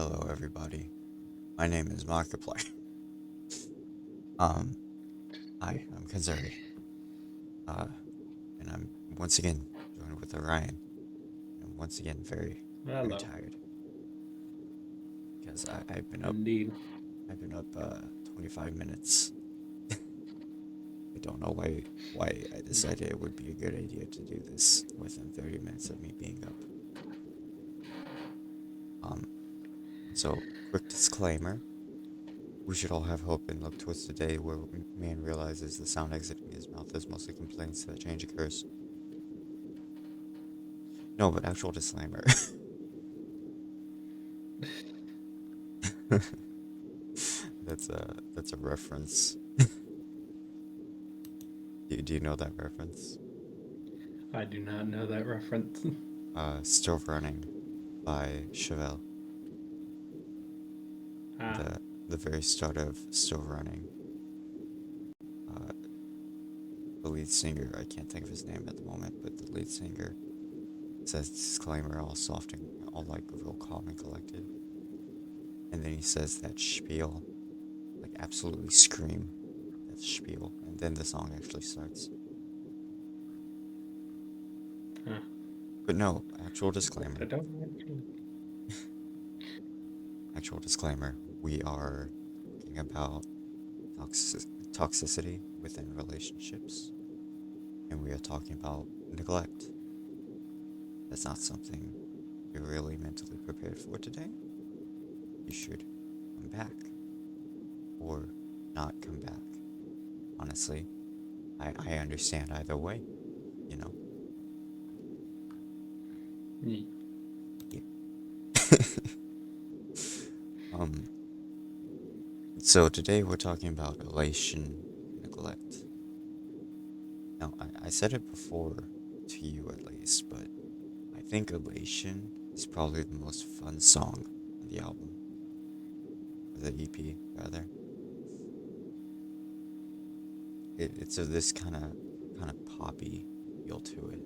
Hello, everybody. My name is Markiplier. Um, I'm Kanzuri. Uh, and I'm once again joined with Orion. And once again, very Hello. tired because Indeed. I've been up 25 minutes. I don't know why I decided it would be a good idea to do this within 30 minutes of me being up. Um, so quick disclaimer: we should all have hope and look towards the day where man realizes the sound exiting his mouth is mostly complaints that change occurs. No, but actual disclaimer. That's a reference. Do you know that reference? I do not know that reference. Still Running by Chevelle. Ah, The very start of Still Running. Uh, the lead singer, I can't think of his name at the moment, but the lead singer says disclaimer, all soft and all like real calm and collected. And then he says that spiel, like absolutely scream that spiel, and then the song actually starts. huh. But no, I disclaimer. don't actually. Actual disclaimer. We are talking about toxicity within relationships, and we are talking about neglect. That's not something you're really mentally prepared for today. You should come back or not come back. Honestly, I understand either way, you know? Ye- Yeah. um, so today we're talking about elation neglect. Now, I said it before to you at least, but I think Elation is probably the most fun song on the album, or the EP rather. It's of this kind of poppy feel to it,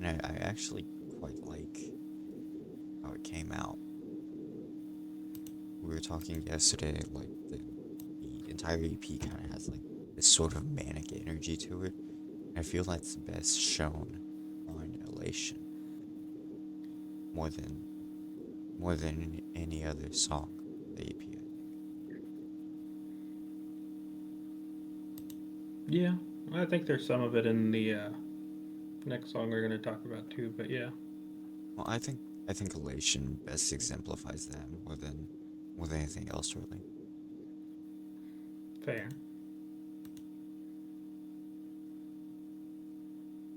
and I actually quite like how it came out. We were talking yesterday, like the entire EP kind of has like this sort of manic energy to it. I feel that's best shown on Elation more than any other song on the EP. I think. Yeah, I think there's some of it in the next song we're going to talk about too, but yeah, Well, I think Elation best exemplifies that more than anything else, really. fair.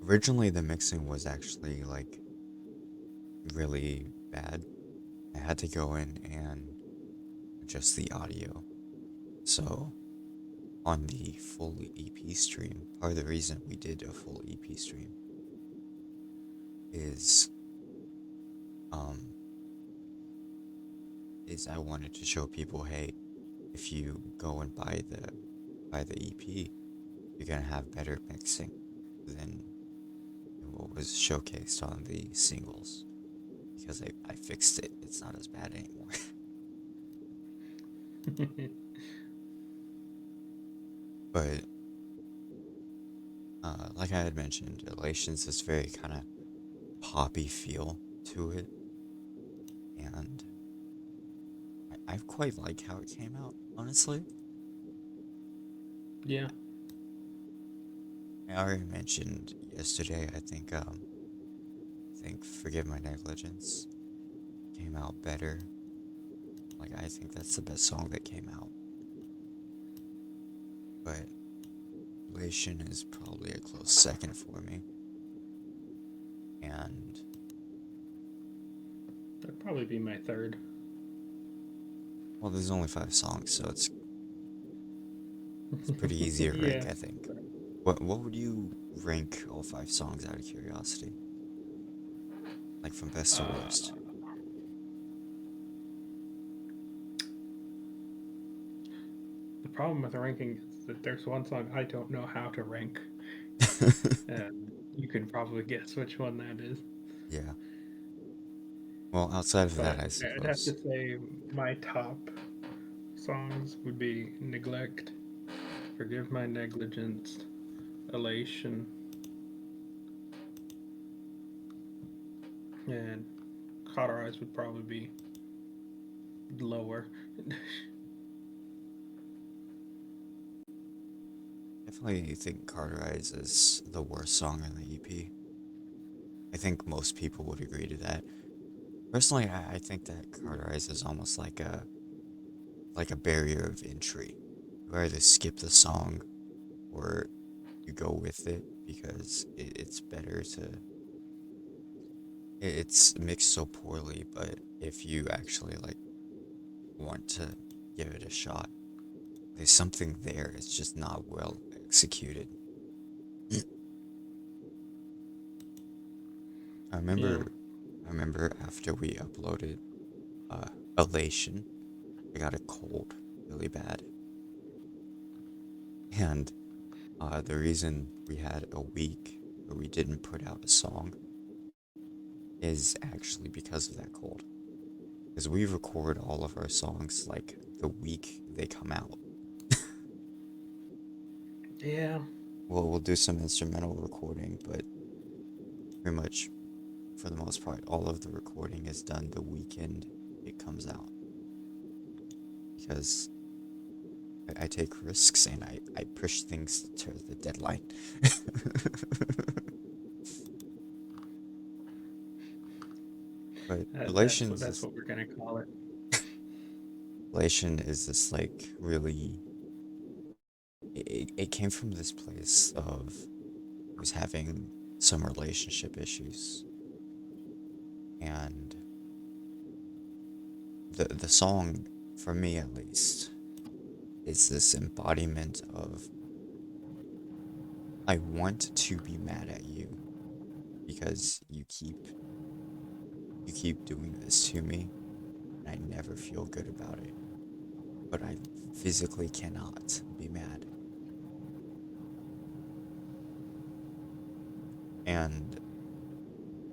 Originally, the mixing was actually like really bad. I had to go in and adjust the audio. So on the full EP stream, part of the reason we did a full EP stream is um I wanted to show people, hey, if you go and buy the EP, you're gonna have better mixing than what was showcased on the singles because I fixed it. It's not as bad anymore. But like I had mentioned, Elation's this very kind of poppy feel to it, and I quite like how it came out. Honestly, Yeah. I already mentioned yesterday. I think "Forgive My Negligence" came out better. Like I think that's the best song that came out, but Elation is probably a close second for me. And That'd probably be my third. well, there's only 5 songs, so it's pretty easy to rank, Yeah. I think. What would you rank all 5 songs out of curiosity? Like from best to worst? Uh, the problem with ranking is that there's one song I don't know how to rank, and you can probably guess which one that is. Yeah. Well, outside of that, But I I'd have to suppose. say my top songs would be Neglect, Forgive My Negligence, Elation, and Cauterize would probably be lower. Definitely think Carterize is the worst song in the EP. I think most people would agree to that. Personally, I think that Carterize is almost like a barrier of entry. You either skip the song or you go with it because it's better to. It's mixed so poorly, but if you actually like want to give it a shot, there's something there. It's just not well executed. I Yeah. remember, I remember after we uploaded uh, Elation, I got a cold really bad, and the reason we had a week where we didn't put out a song is actually because of that cold. Because we record all of our songs like the week they come out. Yeah. Well, we'll do some instrumental recording, but pretty much for the most part, all of the recording is done the weekend it comes out. Because I take risks and I push things to the deadline. But That's what we're gonna call it. Relation is this like really it came from this place of I was having some relationship issues and the song for me at least is this embodiment of I want to be mad at you because you keep doing this to me and I never feel good about it. But I physically cannot be mad. And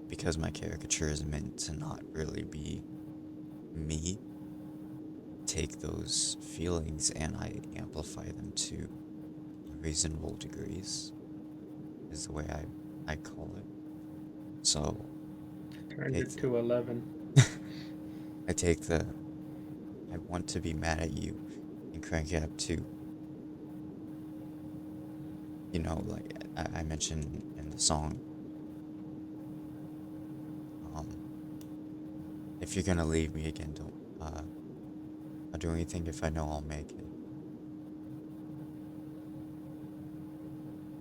because my caricature is meant to not really be me, take those feelings and I amplify them to reasonable degrees, is the way I call it. So Turned take it to 11. the I take the I want to be mad at you and crank it up to, like I mentioned in the song, um, if you're gonna leave me again, don't I'll do anything if I know I'll make it.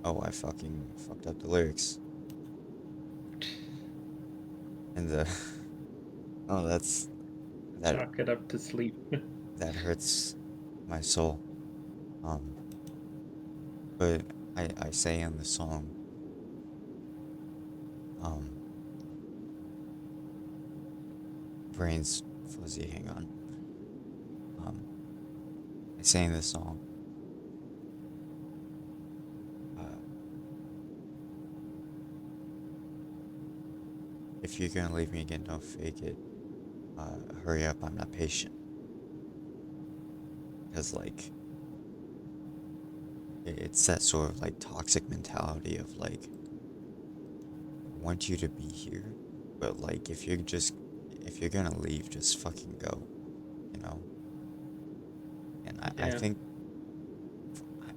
Oh, I fucking fucked up the lyrics. And the oh, that Chalk it up to sleep. that hurts my soul. Um, but I say in the song, um, brains fuzzy. Hang on. Um, I say in the song, uh, if you're gonna leave me again, don't fake it. Hurry up, I'm not patient. Because like it's that sort of like toxic mentality of like I want you to be here, but like if you're gonna leave, just fucking go, you know. And Yeah.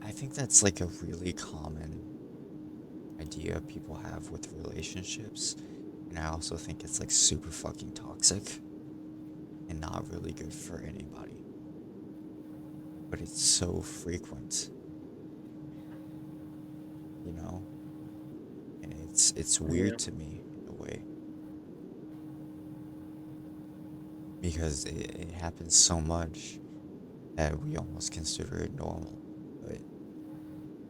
I think that's like a really common idea people have with relationships, and I also think it's like super fucking toxic and not really good for anybody. But it's so frequent, you know, and it's Yeah. weird to me in a way because it happens so much that we almost consider it normal,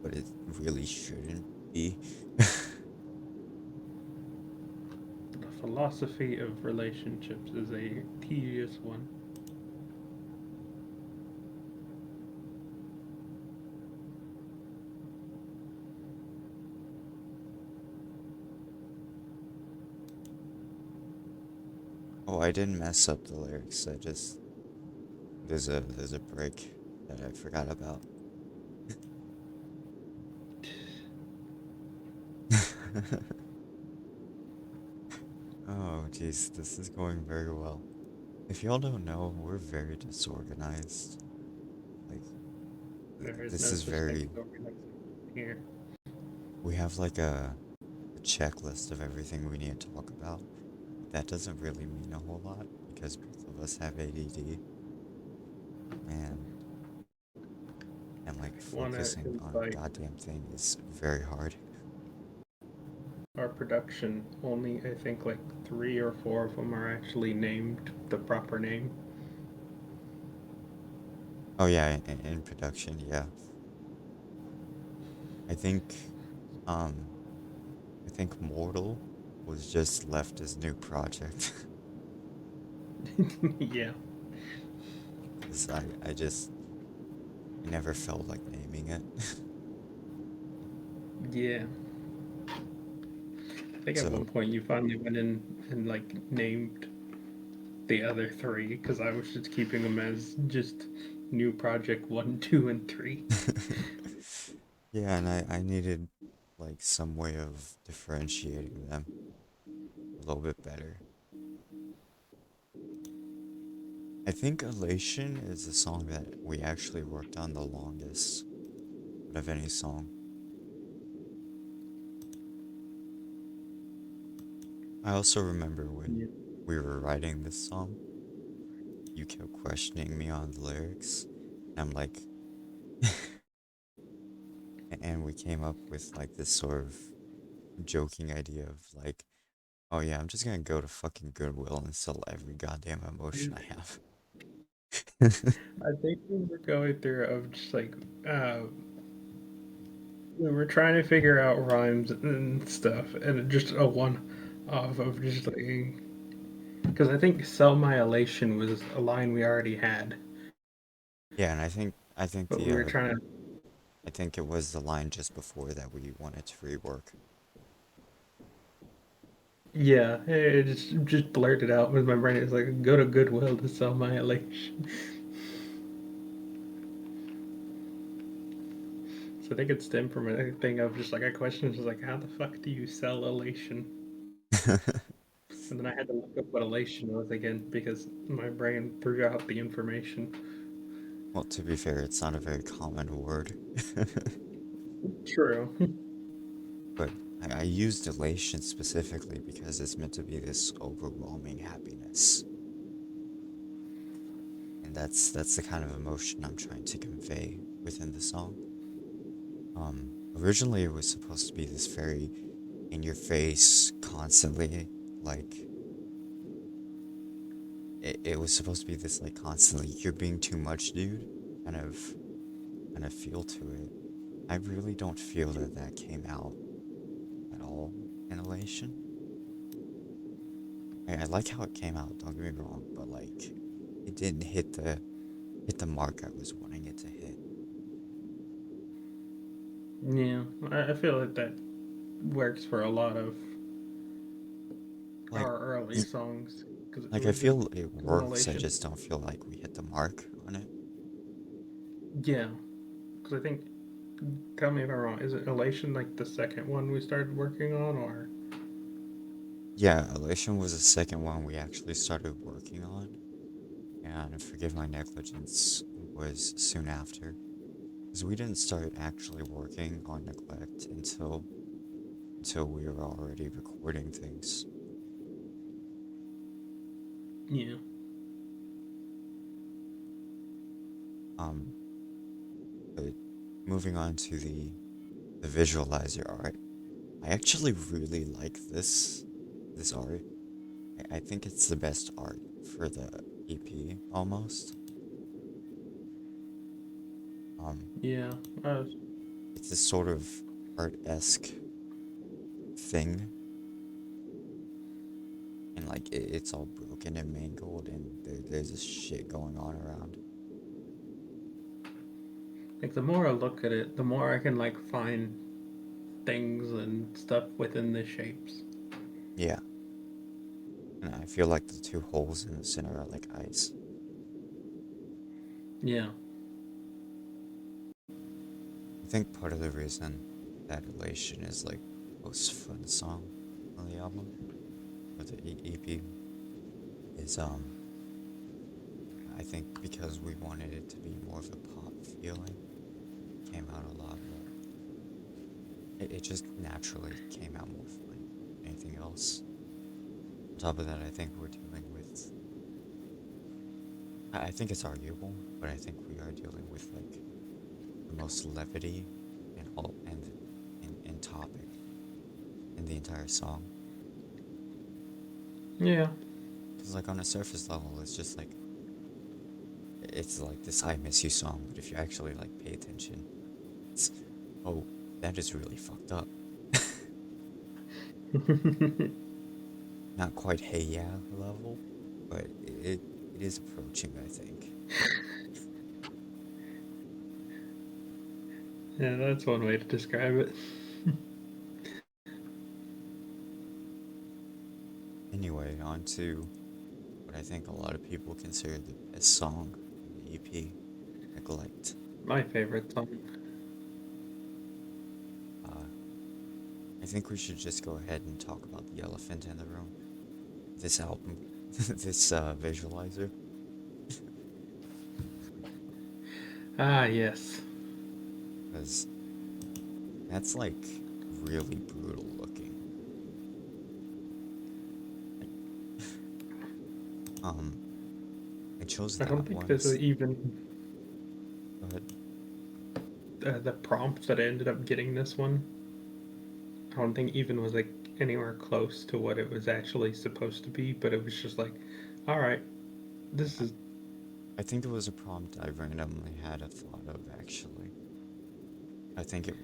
but it really shouldn't be. The philosophy of relationships is a tedious one. Oh, I didn't mess up the lyrics. I just there's a break that I forgot about. Oh, jeez, this is going very well. If y'all don't know, we're very disorganized. Like, There is this no is such thing very. as organizing here. We have like a checklist of everything we need to talk about. That doesn't really mean a whole lot because both of us have ADD and like I want to focusing on a invite goddamn thing is very hard. our production. Only I think like 3 or 4 of them are actually named the proper name. Oh yeah, in production, yeah. I think um I think Mortal was just left as new project. Yeah, 'Cause I never felt like naming it. yeah. I think at one So point you finally went in and like named the other three because I was just keeping them as just new project 1, 2, and 3. yeah, and I needed like some way of differentiating them a little bit better. I think Elation is a song that we actually worked on the longest out of any song. I also remember when Yeah. we were writing this song, you kept questioning me on the lyrics, and I'm like, and we came up with like this sort of joking idea of like, oh yeah, I'm just gonna go to fucking Goodwill and sell every goddamn emotion I have. I think we were going through of just like we were trying to figure out rhymes and stuff, and just a one off of just like because I think "Sell My Elation" was a line we already had, Yeah, and I think but the we were trying to. I think it was the line just before that we wanted to rework. Yeah, it just blurted out with my brain. It's like go to Goodwill to sell my elation. So I think it stemmed from a thing of just like a question, just like how the fuck do you sell elation? And then I had to look up what elation was again because my brain threw out the information. Well, to be fair, it's not a very common word. True. But I used elation specifically because it's meant to be this overwhelming happiness. And that's the kind of emotion I'm trying to convey within the song. Originally it was supposed to be this very in your face, constantly like it was supposed to be this like constantly you're being too much, dude. Kind of kind of feel to it. I really don't feel that that came out at all in Elation. I like how it came out, don't get me wrong, but like it didn't hit the mark I was wanting it to hit. Yeah, I feel like that works for a lot of Like our early songs because it like I was just feel it because in works, I elation. just don't feel like we hit the mark on it. Yeah, because I think. Tell me if I'm wrong. Is it elation like the second one we started working on, or? Yeah, Elation was the second one we actually started working on, and Forgive My Negligence was soon after. Because we didn't start actually working on Neglect until we were already recording things. Yeah. Um, but moving on to the visualizer art, I actually really like this art. I think it's the best art for the EP almost. Um, Yeah. it's this sort of art-esque thing, and like it's all broken and mangled, and there's this shit going on around. Like the more I look at it, the more I can like find things and stuff within the shapes. Yeah, And I feel like the two holes in the center are like ice. Yeah. I think part of the reason that Elation is like the most fun song on the album or the EP is I think because we wanted it to be more of a pop feeling, it came out a lot more. It just naturally came out more fun than anything else. On top of that, I think we're dealing with. I think it's arguable, but I think we are dealing with like the most levity and all and topic in the entire song. Yeah. Because like on a surface level, it's like this "I Miss You" song, but if you actually like pay attention, it's oh that is really fucked up. Not quite "Hey Yeah" level, but it is approaching. I think. Yeah, that's one way to describe it. Anyway, on to what I think a lot of people consider the best song in the EP, "Neglect." My favorite song. Uh, I think we should just go ahead and talk about the elephant in the room. This album, this visualizer, Ah, yes. because that's like really brutal looking. Like, um, I chose I don't that think one. there's even But the prompt that I ended up getting this one. I don't think even was like anywhere close to what it was actually supposed to be, but it was just like, all right, this is I think it was a prompt I randomly had a thought of actually.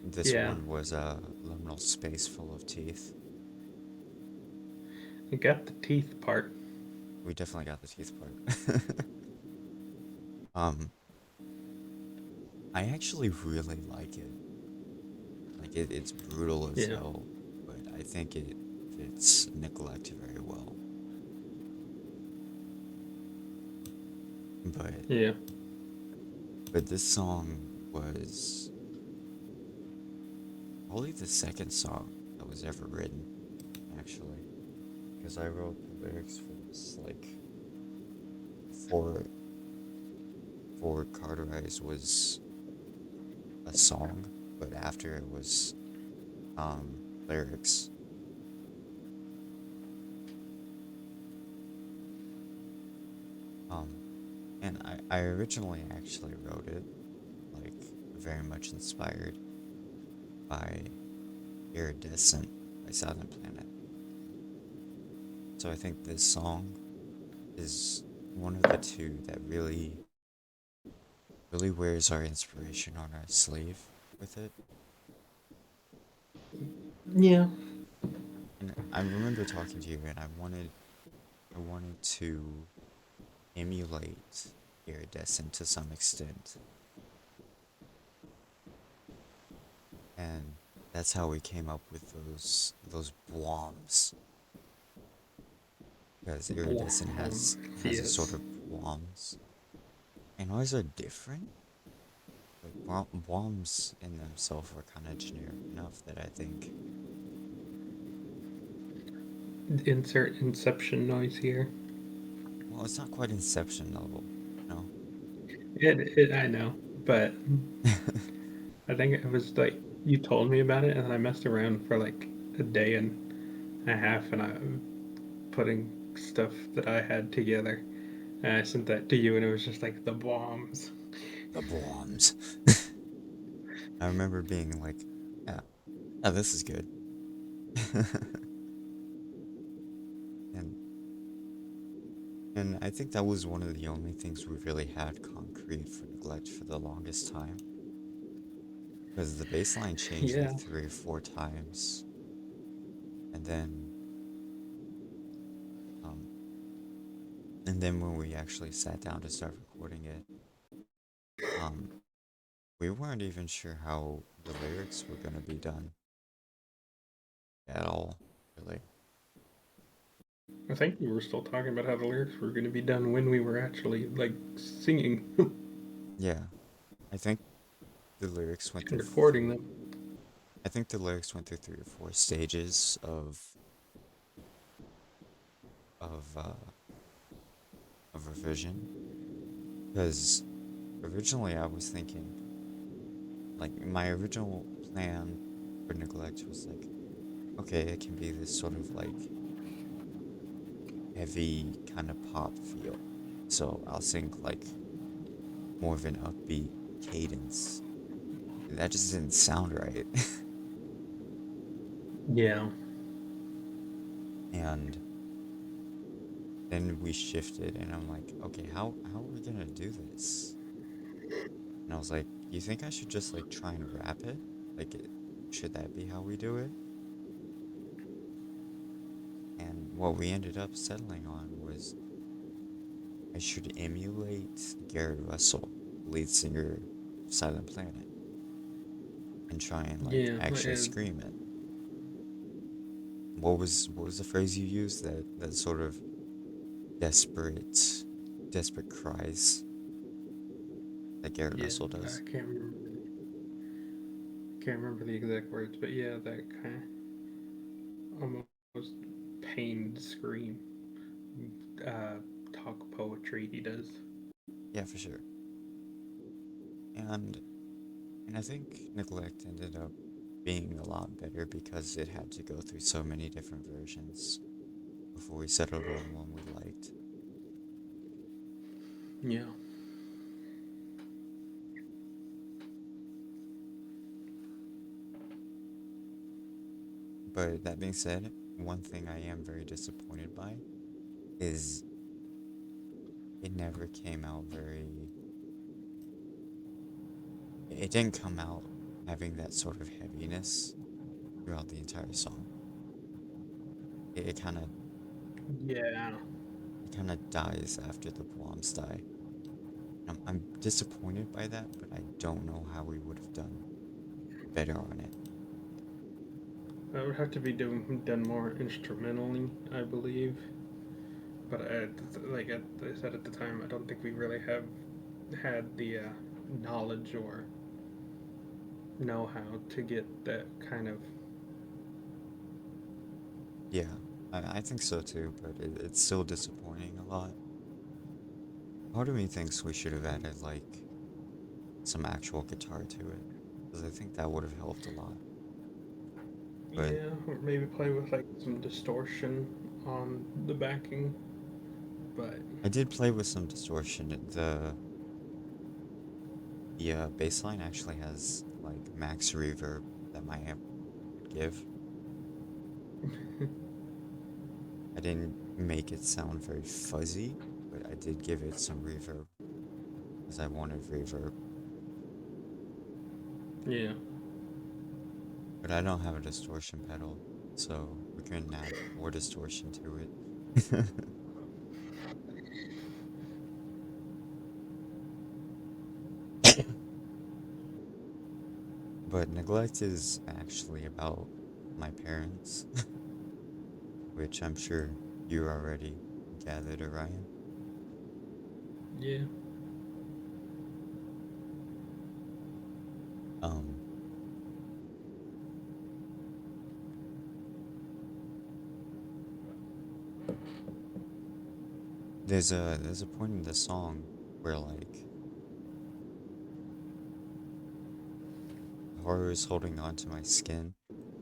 This yeah. one was a liminal space full of teeth. I got the teeth part. We definitely got the teeth part. um, I actually really like it. Like it's brutal as Yeah. hell, but I think it fits Neglect very well. But Yeah. this song was probably the second song that was ever written, actually, because I wrote the lyrics for this like before Carterize was a song, but after it was lyrics. Um, and I originally actually wrote it like very much inspired by Iridescent by Southern Planet. So I think this song is one of the two that really wears our inspiration on our sleeve with it. Yeah. And I remember talking to you and I wanted to emulate Iridescent to some extent. And that's how we came up with those bombs. Because Iridescent has a sort Yes. of bombs. And ours are different, but bombs in themselves are kind of generic enough that I think. Insert Inception noise here. Well, it's not quite Inception level, you know. I know, but I think it was like you told me about it, and then I messed around for like a day and a half, and I putting stuff that I had together. And I sent that to you, and it was just like the bombs. The bombs. I remember being like, yeah, oh, this is good. and and I think that was one of the only things we really had concrete for Neglect for the longest time. Because the baseline changed like Yeah. 3 or 4 times, and then um, when we actually sat down to start recording it, um, we weren't even sure how the lyrics were gonna be done at all, really. I think we were still talking about how the lyrics were going to be done when we were actually like singing Yeah, I think the lyrics went and through recording three. them. I think the lyrics went through 3 or 4 stages of uh, of revision. Because originally I was thinking, like, my original plan for Neglect was like, okay, it can be this sort of like heavy kind of pop feel. So I'll sing like more of an upbeat cadence. That just didn't sound right. Yeah, And then we shifted, and I'm like, okay, how are we gonna do this? And I was like, you think I should just like try and rap it? Like, should that be how we do it? And what we ended up settling on was I should emulate Garrett Russell, lead singer of Silent Planet, and try and like yeah, actually scream it. What was the phrase you used? That sort of desperate desperate cries that Garrett yeah. Russell I does. can't remember the exact words, but yeah, that kind of almost pained scream, uh, talk poetry he does. Yeah, for sure. And and I think Neglect ended up being a lot better because it had to go through so many different versions before we settled on one we liked. Yeah, But that being said, one thing I am very disappointed by is it never came out very. It didn't come out having that sort of heaviness throughout the entire song. It kind of yeah. it kind of dies after the bombs die. I'm disappointed by that, but I don't know how we would have done better on it. That would have to be done more instrumentally, I believe. But like I said at the time, I don't think we really have had the knowledge or know how to get that kind of. Yeah, I think so too, but it's still disappointing a lot. Part of me thinks we should have added like some actual guitar to it, because I think that would have helped a lot. But Yeah, or maybe play with like some distortion on the backing. But I did play with some distortion. The bass line actually has like max reverb that my amp could give. I didn't make it sound very fuzzy, but I did give it some reverb because I wanted reverb. yeah, But I don't have a distortion pedal, so we couldn't add more distortion to it. But Neglect is actually about my parents, which I'm sure you already gathered, Orion. yeah. Um, there's a point in the song where like horror is holding on to my skin,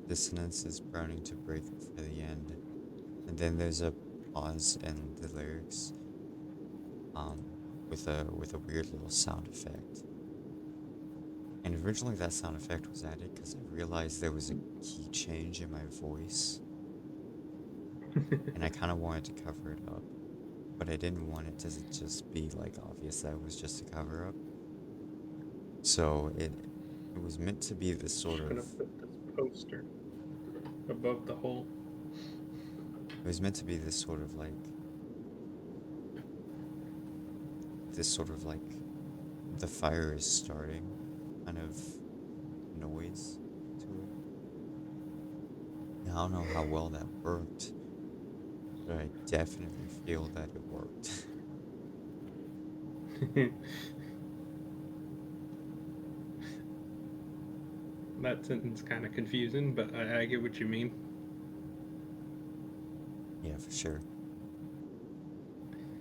dissonance is burning to break for the end, and then there's a pause in the lyrics, um, with a weird little sound effect. And originally that sound effect was added because I realized there was a key change in my voice, and I kind of wanted to cover it up, but I didn't want it to just be like obvious that it was just a cover up. So it was meant to be this sort Just of gonna put this poster above the hole. it was meant to be this sort of like the fire is starting kind of noise to it. Now, I don't know how well that worked, but I definitely feel that it worked. That sentence kind of confusing, but I get what you mean. Yeah, for sure.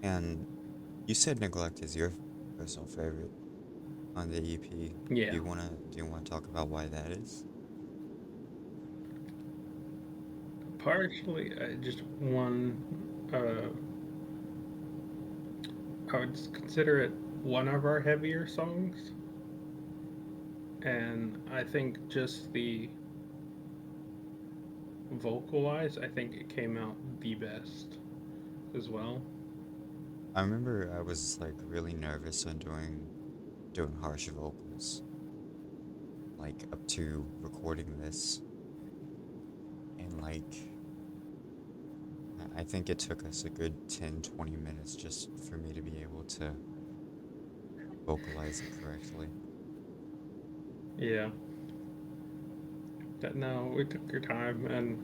And you said Neglect is your personal favorite on the EP. Yeah. Do you wanna talk about why that is? Partially, just one. Uh, I would consider it one of our heavier songs, and I think just the vocalize, I think it came out the best as well. I remember I was like really nervous when doing harsh vocals, like up to recording this, and like I think it took us a good 10-20 minutes just for me to be able to vocalize it correctly. Yeah. That no, we took your time, and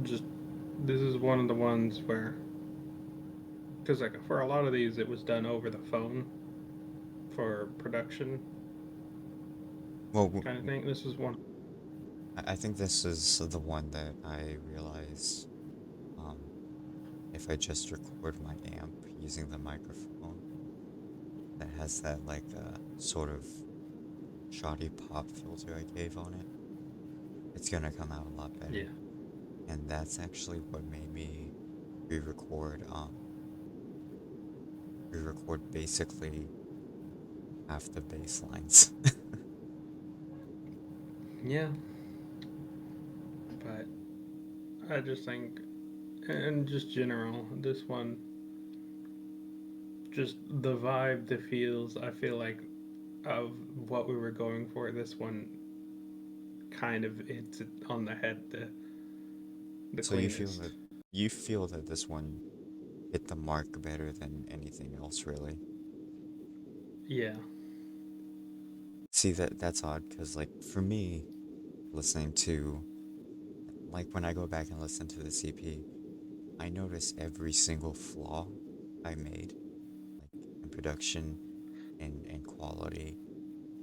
just this is one of the ones where, because like for a lot of these, it was done over the phone for production Well, kind of thing. This is one. I think this is the one that I realize um, if I just record my amp using the microphone that has that like sort of shoddy pop filter I gave on it, it's gonna come out a lot Yeah. better. And that's actually what made me re-record re-record basically half the bass lines. Yeah. But I just think, and just general, this one, just the vibe, the feels, I feel like of what we were going for, this one kind of hits it on the head, the So cleanest. you feel that this one hit the mark better than anything else, really. Yeah. See that's odd because like for me, listening to like when I go back and listen to the CP, I notice every single flaw I made, like in production and quality,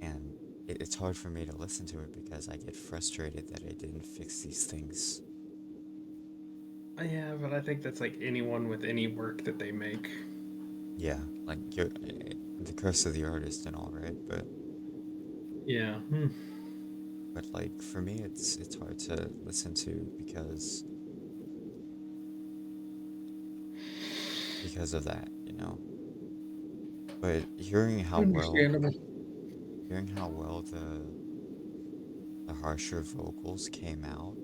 and it's hard for me to listen to it because I get frustrated that I didn't fix these things. Yeah, but I think that's like anyone with any work that they make. Yeah, like you're the curse of the artist and all right, Yeah. Hmm. but like for me, it's hard to listen to because of that, you know. But Understandable. hearing how well the harsher vocals came out,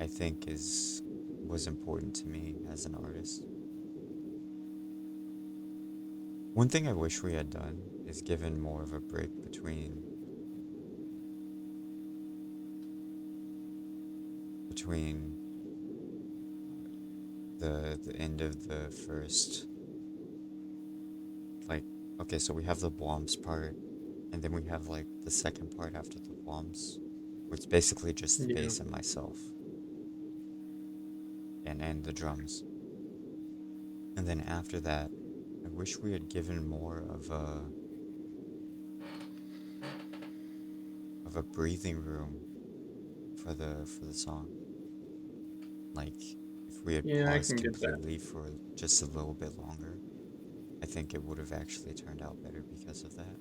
I think is was important to me as an artist. One thing I wish we had done is given more of a break between the end of the first, like, okay, so we have the Blom's part, and then we have like the second part after the Blom's, where it's basically just the Yeah. bass and myself and the drums. And then after that, I wish we had given more of a breathing room for the song. Like if we had Yeah, I paused can get that. completely for just a little bit longer, I think it would have actually turned out better because of that.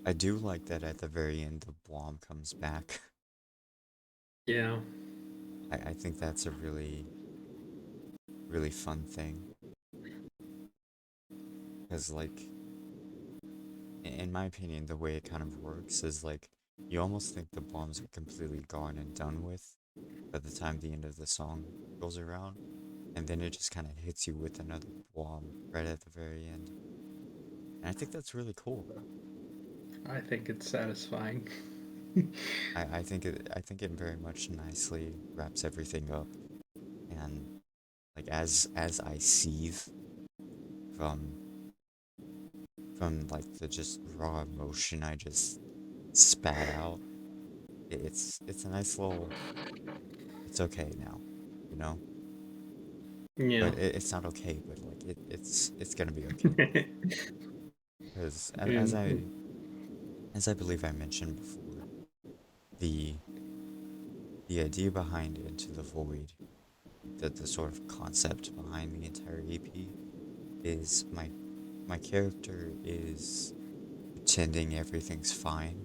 I do like that at the very end the Blom comes back. Yeah. I think that's a really fun thing. Because like in my opinion, the way it kind of works is like you almost think the bombs are completely gone and done with by the time the end of the song goes around, and then it just kind of hits you with another bomb right at the very end. And I think that's really cool. I think it's satisfying. I think it very much nicely wraps everything up, and like as I seethe from like the just raw emotion I just spat out, it's a it's okay now, you know. Yeah. But it's not okay, but like it's gonna be okay. Because And as I believe I mentioned before, the the idea behind Into the Void, the sort of concept behind the entire EP is my character is pretending everything's fine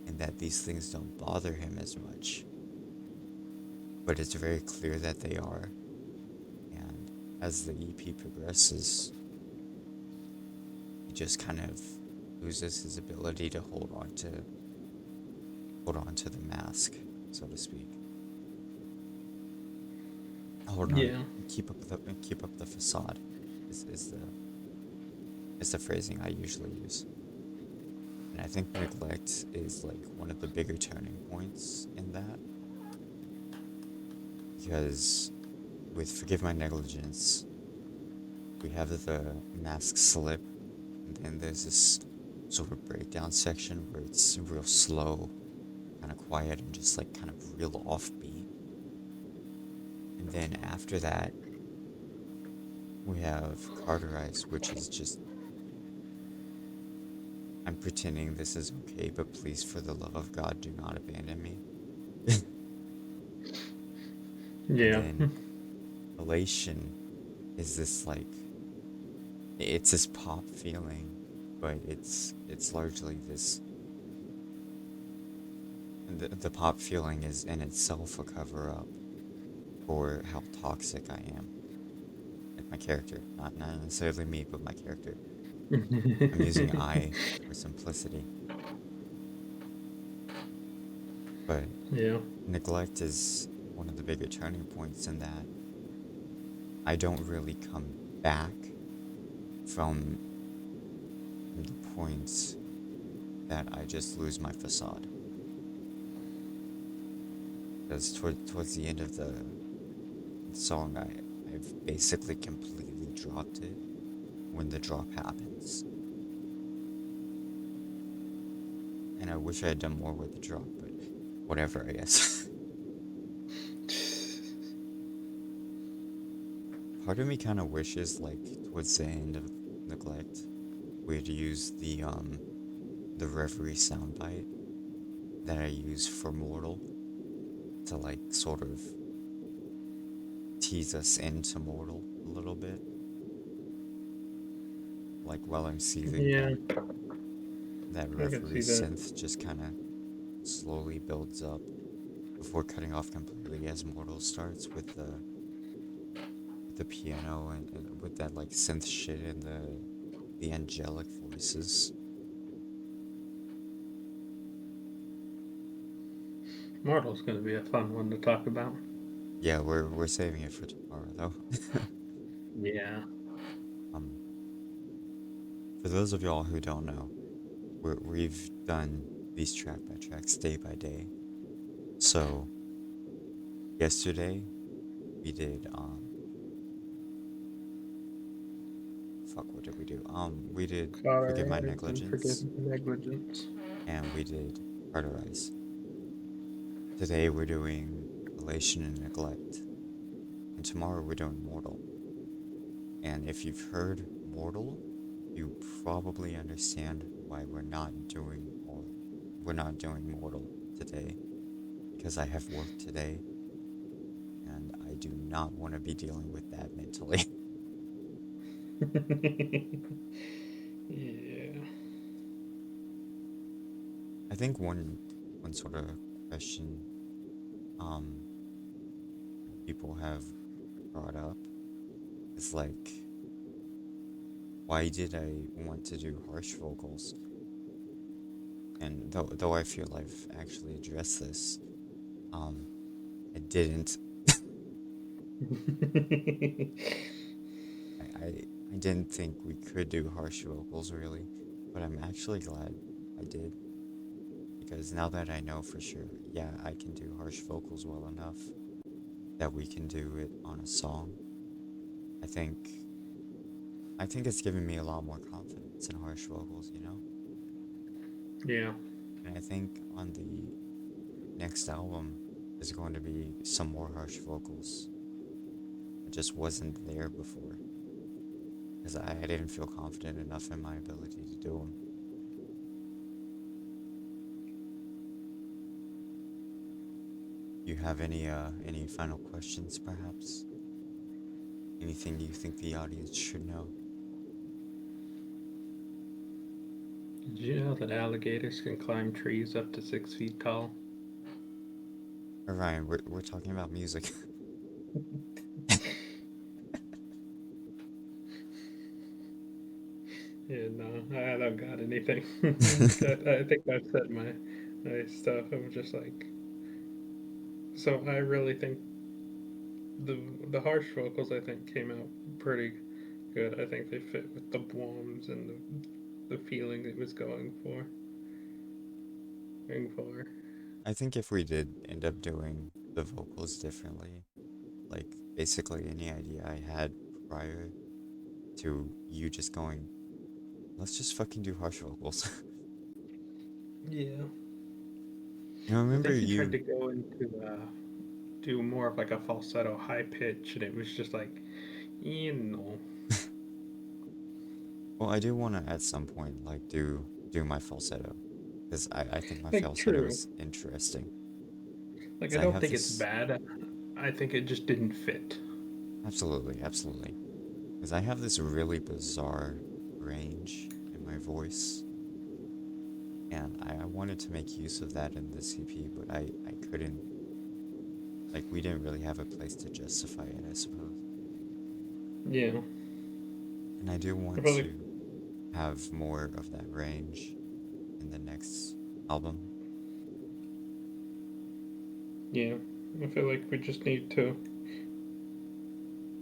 and that these things don't bother him as much, but it's very clear that they are. And as the EP progresses, he just kind of loses his ability to hold on to the mask, so to speak. Hold on, yeah. keep up the facade is the phrasing I usually use. And I think neglect is like one of the bigger turning points in that because with Forgive My Negligence, we have the mask slip, and then there's this sort of breakdown section where it's real slow, kind of quiet, and just like kind of real offbeat. And then after that, we have Carterize, which is just I'm pretending this is okay, but please, for the love of God, do not abandon me. And Yeah. then Elation is this like it's this pop feeling, but it's largely this the pop feeling is in itself a cover up for how toxic I am. Like my character, not necessarily me, but my character. I'm using I for simplicity, but Yeah. neglect is one of the bigger turning points in that I don't really come back from the point that I just lose my facade. Because towards the end of the song, I've basically completely dropped it when the drop happens. And I wish I had done more with the drop, but whatever, I guess. Part of me kind of wishes, like, towards the end of Neglect, we'd use the Reverie soundbite that I use for Mortal to, like, sort of tease us into Mortal a little bit. Like, while I'm seething, Yeah. that I can Reverie see that. synth just kind of slowly builds up before cutting off completely as Mortal starts with the piano and with that like synth shit and the angelic voices. Mortal's gonna be a fun one to talk about. Yeah, we're saving it for tomorrow though. Yeah. um, for those of y'all who don't know, we've done these track by tracks day by day. So yesterday we did fuck what did we do? We did Forgive My Cauterize and forgive Negligence negligence. and we did Carterize. Today we're doing Elation and Neglect, and tomorrow we're doing Mortal. And if you've heard Mortal, you probably understand why we're not doing Mortal today because I have work today and I do not want to be dealing with that mentally. Yeah. I think one sort of question um people have brought up is like why did I want to do harsh vocals? And though I feel I've actually addressed this, um, I didn't. I, I I didn't think we could do harsh vocals really, but I'm actually glad I did because now that I know for sure, yeah, I can do harsh vocals well enough that we can do it on a song. I think I think it's given me a lot more confidence in harsh vocals, you know? Yeah. And I think on the next album, there's going to be some more harsh vocals. It just wasn't there before because I didn't feel confident enough in my ability to do them. You have any final questions, perhaps? Anything you think the audience should know? Did you know that alligators can climb trees up to 6 feet tall? Ryan, we're talking about music. Yeah, no, I don't got anything. I think I've said my stuff. I'm just like, so I really think the the harsh vocals I think came out pretty good. I think they fit with the bombs and the feeling it was going for. I think if we did end up doing the vocals differently, like basically any idea I had prior to you just going, let's just fucking do harsh vocals. Yeah, I I remember think he tried you. to go into do more of like a falsetto high pitch, and it was just like, you know, Well, I do want to at some point like do my falsetto because I think my like falsetto true. is interesting. Like Because I I don't have think it's this bad. I think it just didn't fit. absolutely, absolutely. Because I have this really bizarre range in my voice, and I wanted to make use of that in the CP, but I couldn't. Like, we didn't really have a place to justify it, I suppose. Yeah, And I do I want feel like to have more of that range in the next album. yeah, I feel like we just need to,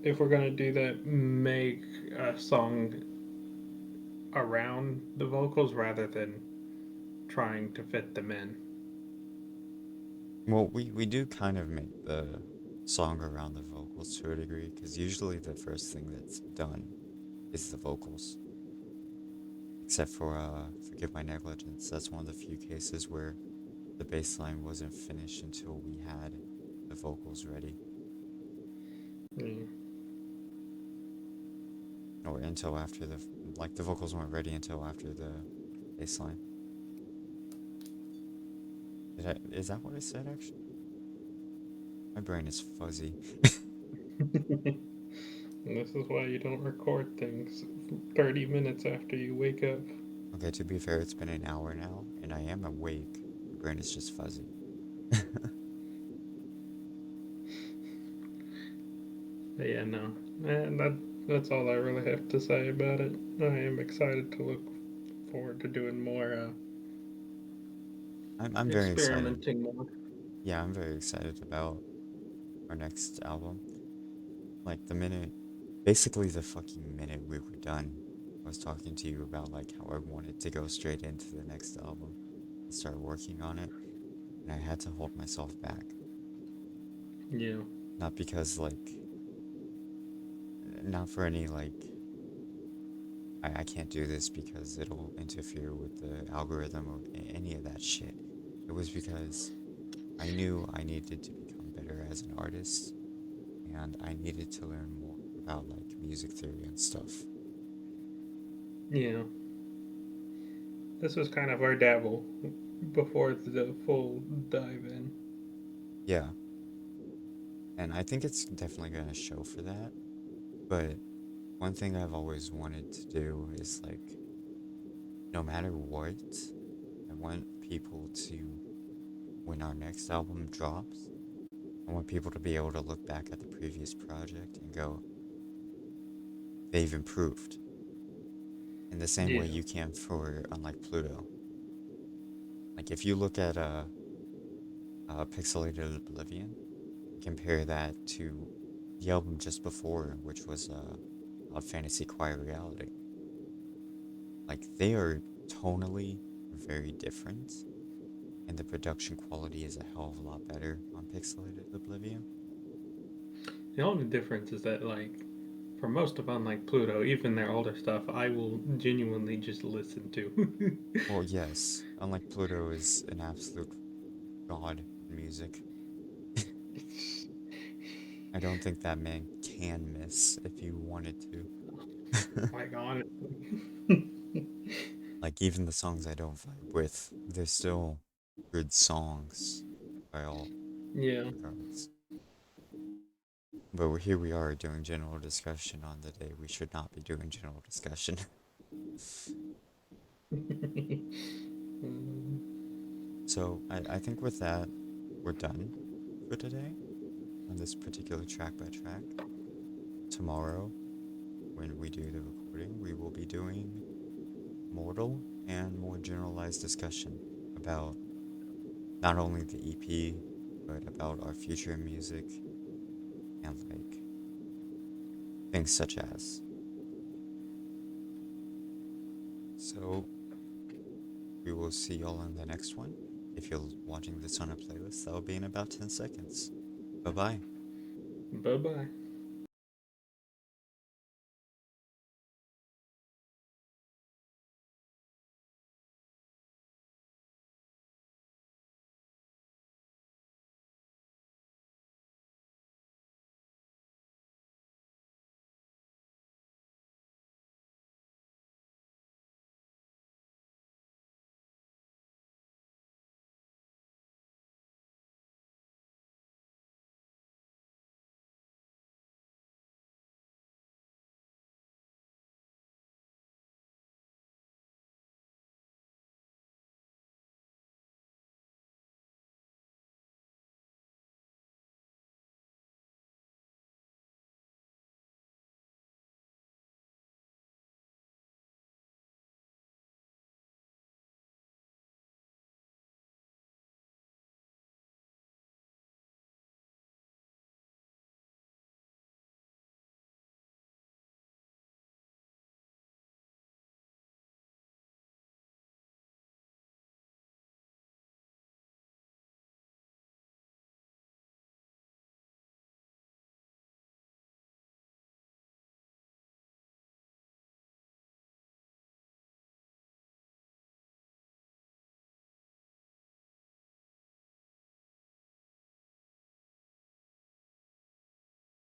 if we're gonna do that, make a song around the vocals rather than trying to fit them in. Well, we do kind of make the song around the vocals to a degree, because usually the first thing that's done is the vocals. Except for Forgive My Negligence, that's one of the few cases where the bass line wasn't finished until we had the vocals ready, Yeah, or until after like the vocals weren't ready until after the bass line. Is that what I said actually? My brain is fuzzy. and this is why you don't record things 30 minutes after you wake up. Okay, to be fair, it's been an hour now, and I am awake. My brain is just fuzzy. But yeah, no, and that's all I really have to say about it. I am excited to look forward to doing more I'm very excited. experimenting more. Yeah, I'm very excited about our next album. Like the minute, basically the fucking minute we were done, I was talking to you about like how I wanted to go straight into the next album and start working on it, and I had to hold myself back. Yeah, Not because like, not for any like, I can't do this because it'll interfere with the algorithm or any of that shit. It was because I knew I needed to become better as an artist, and I needed to learn more about like music theory and stuff. yeah. This was kind of our dabble before the full dive in. Yeah, and I think it's definitely going to show for that. But one thing I've always wanted to do is like, no matter what, I want people to, when our next album drops, I want people to be able to look back at the previous project and go, they've improved. In the same way Yeah, you can for Unlike Pluto. Like if you look at Pixelated Oblivion, compare that to the album just before, which was Odd Fantasy Quiet Reality. Like they are tonally very different, and the production quality is a hell of a lot better on Pixelated Oblivion. the only difference is that like for most of Unlike Pluto, even their older stuff, I will genuinely just listen to. Well, yes, Unlike Pluto is an absolute god in music. I don't think that man can miss if he wanted to. Like honestly. Like, even the songs I don't vibe with, they're still good songs by all Yeah. regards. But here we are doing general discussion on the day we should not be doing general discussion. So I think with that, we're done for today on this particular track by track. Tomorrow, when we do the recording, we will be doing Mortal and more generalized discussion about not only the EP, but about our future in music and like things such as. So we will see y'all in the next one. If you're watching this on a playlist, that will be in about 10 seconds. Bye bye. Bye bye.